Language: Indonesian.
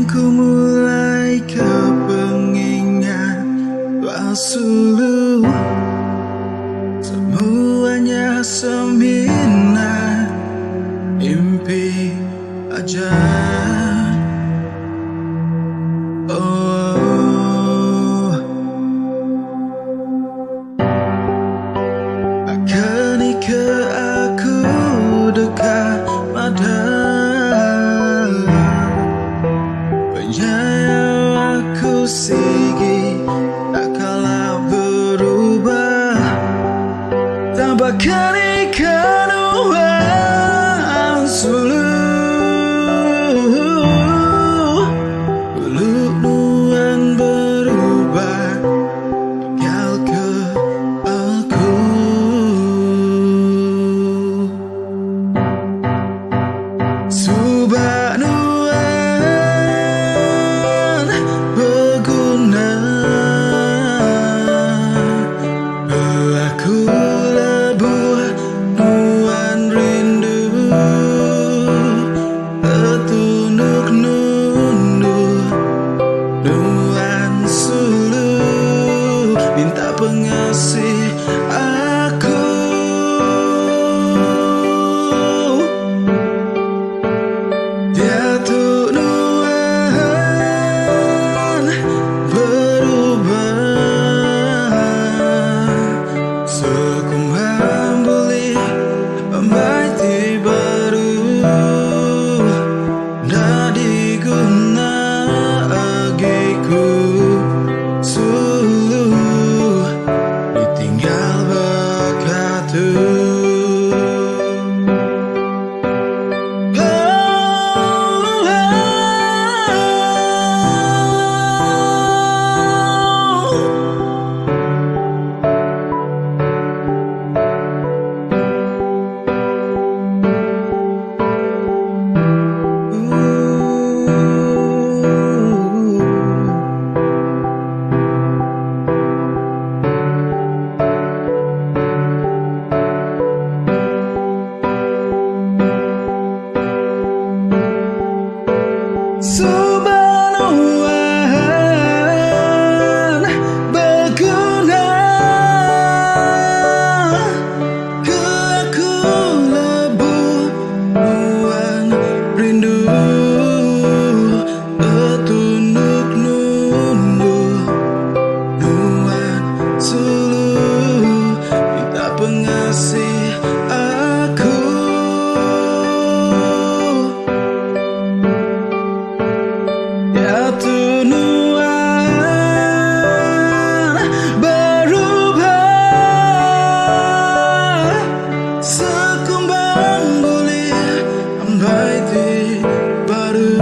ku mulai kepengingan palsu, semuanya seminar mimpi aja. Akankah aku dekat padahal penyayang aku sigi tak kalah berubah tanpa kenikan uang suluh peluk nuan berubah tinggal ke aku. Subah nuan berguna aku lebur nuan rindu tertunduk nunduk nuan suluh minta pengasih aku. Dia tuh nuan berubah sekumbang boleh ambai baru dah diguna agiku suluh ditinggal bakatu. Subah nuan berguna ke aku lebur nuan rindu tertunduk nunduk nuan suluh minta pengasih aku. Ya tuh nuan berubah sekumbang boleh ambai baru